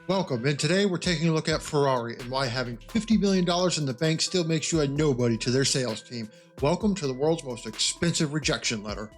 Welcome, and today we're taking a look at Ferrari and why having $50 million in the bank still makes you a nobody to their sales team. Welcome to the world's most expensive rejection letter.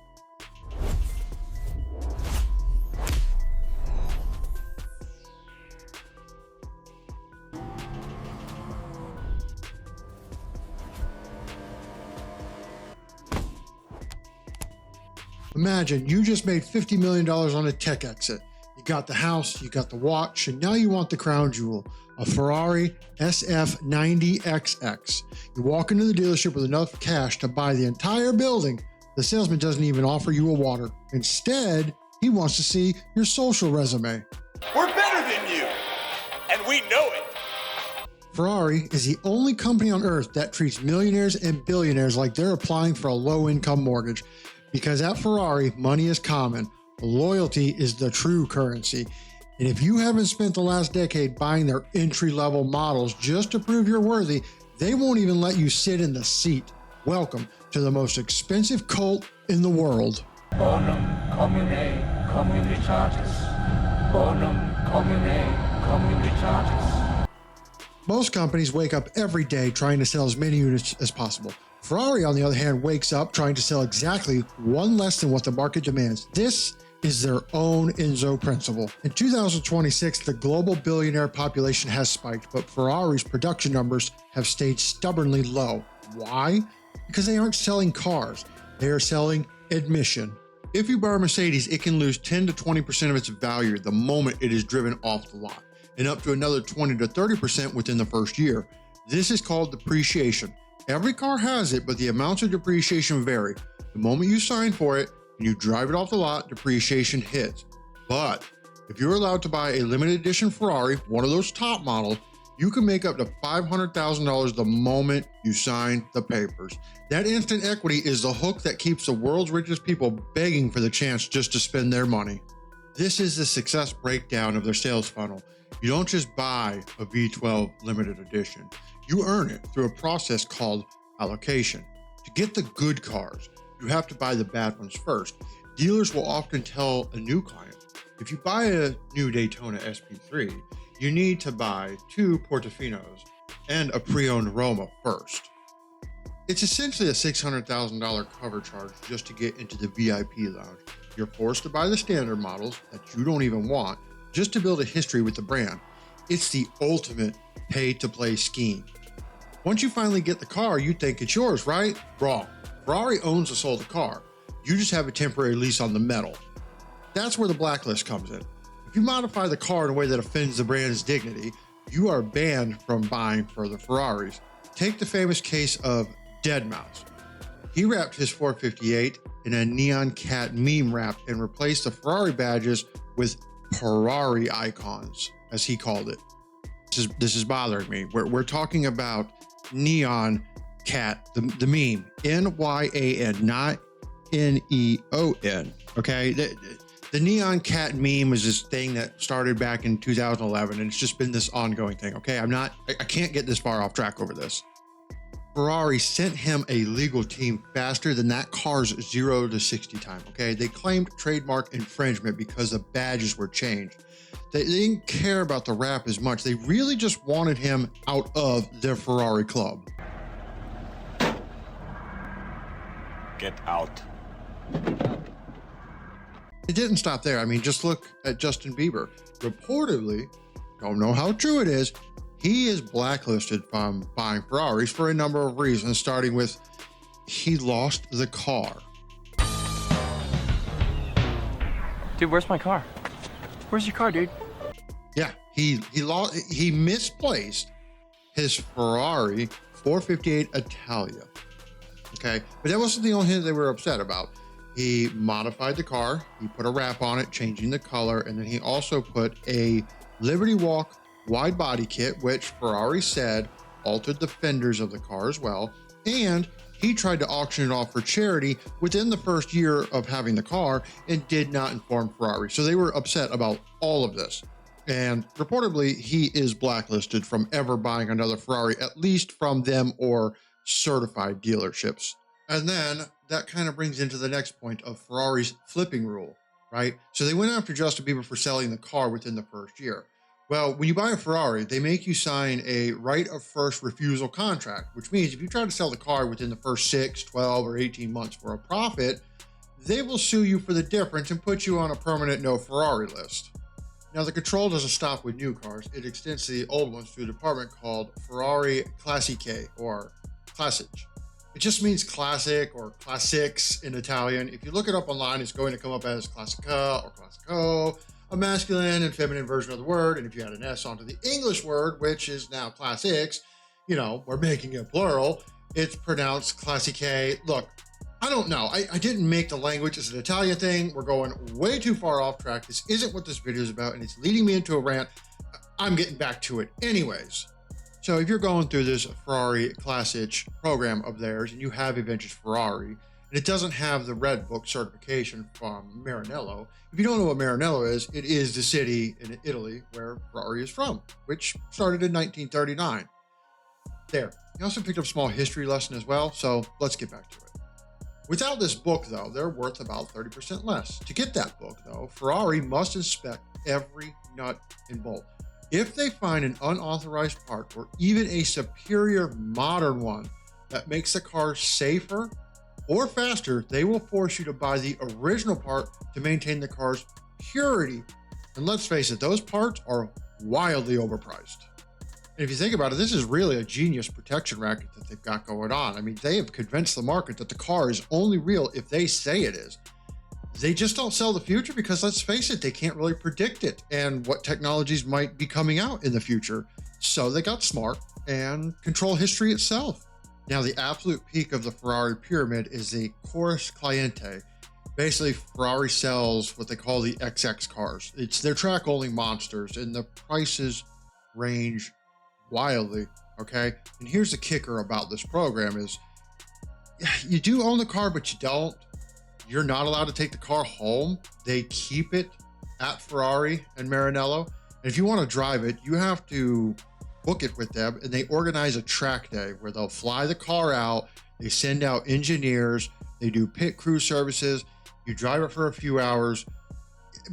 Imagine you just made $50 million on a tech exit. You got the house, you got the watch, and now you want the crown jewel, a Ferrari SF90XX. You walk into the dealership with enough cash to buy the entire building. The salesman doesn't even offer you a water. Instead, he wants to see your social resume. We're better than you, and we know it. Ferrari is the only company on earth that treats millionaires and billionaires like they're applying for a low-income mortgage. Because at Ferrari, money is common. Loyalty is the true currency. And if you haven't spent the last decade buying their entry-level models just to prove you're worthy, they won't even let you sit in the seat. Welcome to the most expensive cult in the world. Bonum commune communitatis. Bonum commune communitatis. Most companies wake up every day trying to sell as many units as possible. Ferrari, on the other hand, wakes up trying to sell exactly one less than what the market demands. This is their own Enzo principle. In 2026, the global billionaire population has spiked, but Ferrari's production numbers have stayed stubbornly low. Why? Because they aren't selling cars. They are selling admission. If you buy a Mercedes, it can lose 10 to 20% of its value the moment it is driven off the lot, and up to another 20 to 30% within the first year. This is called depreciation. Every car has it, but the amounts of depreciation vary. The moment you sign for it and you drive it off the lot, depreciation hits. But if you're allowed to buy a limited edition Ferrari, one of those top models, you can make up to $500,000 the moment you sign the papers. That instant equity is the hook that keeps the world's richest people begging for the chance just to spend their money. This is the success breakdown of their sales funnel. You don't just buy a V12 limited edition. You earn it through a process called allocation. To get the good cars, you have to buy the bad ones first. Dealers will often tell a new client, if you buy a new Daytona SP3, you need to buy 2 Portofinos and a pre-owned Roma first. It's essentially a $600,000 cover charge just to get into the VIP lounge. You're forced to buy the standard models that you don't even want just to build a history with the brand. It's the ultimate pay-to-play scheme. Once you finally get the car, you think it's yours, right? Wrong. Ferrari owns or sold the car. You just have a temporary lease on the metal. That's where the blacklist comes in. If you modify the car in a way that offends the brand's dignity, you are banned from buying further Ferraris. Take the famous case of Deadmau5. He wrapped his 458 in a neon cat meme wrap and replaced the Ferrari badges with Purrari icons, as he called it. This is bothering me. We're talking about neon cat, the meme, N-Y-A-N, not N-E-O-N, okay? The neon cat meme is this thing that started back in 2011, and it's just been this ongoing thing, okay? I can't get this far off track over this. Ferrari sent him a legal team faster than that car's 0 to 60 time, okay? They claimed trademark infringement because the badges were changed. They didn't care about the rap as much. They really just wanted him out of their Ferrari club. Get out. It didn't stop there. I mean, just look at Justin Bieber. Reportedly, don't know how true it is, he is blacklisted from buying Ferraris for a number of reasons, starting with he lost the car. Dude, where's my car? Where's your car, dude? Yeah, he misplaced his Ferrari 458 Italia. Okay, but that wasn't the only thing they were upset about. He modified the car, he put a wrap on it, changing the color, and then he also put a Liberty Walk wide body kit, which Ferrari said altered the fenders of the car as well, and he tried to auction it off for charity within the first year of having the car and did not inform Ferrari. So they were upset about all of this. And reportedly, he is blacklisted from ever buying another Ferrari, at least from them or certified dealerships. And then that kind of brings into the next point of Ferrari's flipping rule, right? So they went after Justin Bieber for selling the car within the first year. Well, when you buy a Ferrari, they make you sign a right of first refusal contract, which means if you try to sell the car within the first 6, 12, or 18 months for a profit, they will sue you for the difference and put you on a permanent no Ferrari list. Now, the control doesn't stop with new cars. It extends to the old ones through a department called Ferrari Classiche or Classic. It just means classic or classics in Italian. If you look it up online, it's going to come up as Classica or Classico, a masculine and feminine version of the word. And if you add an S onto the English word, which is now classics, we're making it plural, it's pronounced Classiche. Look, I don't know. I didn't make the language. It's an Italian thing. We're going way too far off track. This isn't what this video is about, and it's leading me into a rant. I'm getting back to it anyways. So if you're going through this Ferrari Classic program of theirs and you have a vintage Ferrari, and it doesn't have the Red Book certification from Maranello, if you don't know what Maranello is, it is the city in Italy where Ferrari is from, which started in 1939. There. You also picked up a small history lesson as well, so let's get back to it. Without this book, though, they're worth about 30% less. To get that book, though, Ferrari must inspect every nut and bolt. If they find an unauthorized part or even a superior modern one that makes the car safer or faster, they will force you to buy the original part to maintain the car's purity. And let's face it, those parts are wildly overpriced. And if you think about it, this is really a genius protection racket that they've got going on. I mean, they have convinced the market that the car is only real if they say it is. They just don't sell the future because, let's face it, they can't really predict it and what technologies might be coming out in the future. So they got smart and control history itself. Now, the absolute peak of the Ferrari pyramid is the Chorus Cliente. Basically, Ferrari sells what they call the XX cars. It's their track-only monsters, and the prices range wildly, okay? And here's the kicker about this program is you do own the car, but you don't. You're not allowed to take the car home. They keep it at Ferrari and Maranello. And if you want to drive it, you have to book it with them, and they organize a track day where they'll fly the car out. They send out engineers. They do pit crew services. You drive it for a few hours.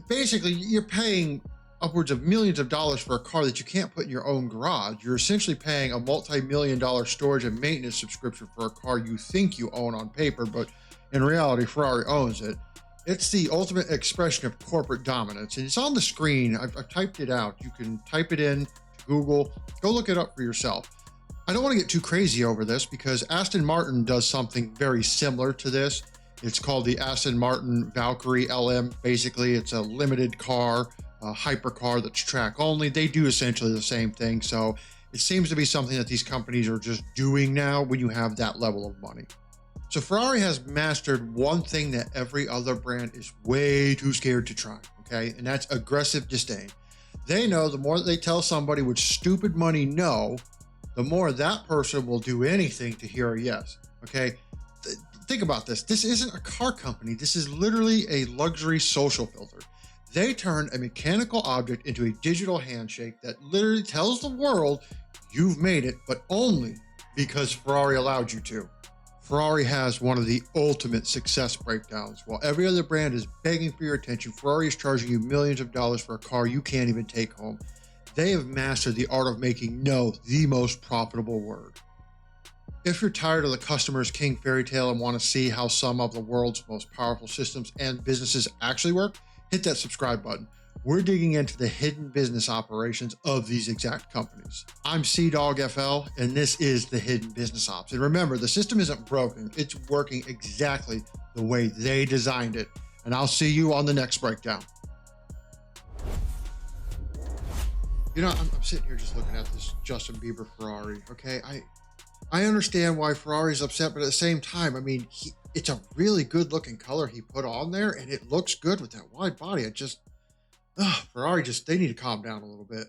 Basically, you're paying upwards of millions of dollars for a car that you can't put in your own garage. You're essentially paying a multi-million-dollar storage and maintenance subscription for a car you think you own on paper, but in reality, Ferrari owns it. It's the ultimate expression of corporate dominance, and it's on the screen. I've typed it out. You can type it in to Google. Go look it up for yourself. I don't want to get too crazy over this because Aston Martin does something very similar to this. It's called the Aston Martin Valkyrie LM. Basically, it's a limited car, a hypercar that's track only. They do essentially the same thing. So it seems to be something that these companies are just doing now when you have that level of money. So Ferrari has mastered one thing that every other brand is way too scared to try, okay? And that's aggressive disdain. They know the more that they tell somebody with stupid money no, the more that person will do anything to hear a yes, okay? Think about this. This isn't a car company. This is literally a luxury social filter. They turn a mechanical object into a digital handshake that literally tells the world you've made it, but only because Ferrari allowed you to. Ferrari has one of the ultimate success breakdowns. While every other brand is begging for your attention, Ferrari is charging you millions of dollars for a car you can't even take home. They have mastered the art of making no the most profitable word. If you're tired of the customer's king fairy tale and want to see how some of the world's most powerful systems and businesses actually work, hit that subscribe button. We're digging into the hidden business operations of these exact companies. I'm CDogFL, and this is the Hidden Business Ops. And remember, the system isn't broken. It's working exactly the way they designed it. And I'll see you on the next breakdown. You know, I'm sitting here just looking at this Justin Bieber Ferrari, okay? I understand why Ferrari's upset, but at the same time, I mean, it's a really good looking color he put on there, and it looks good with that wide body. Ferrari they need to calm down a little bit.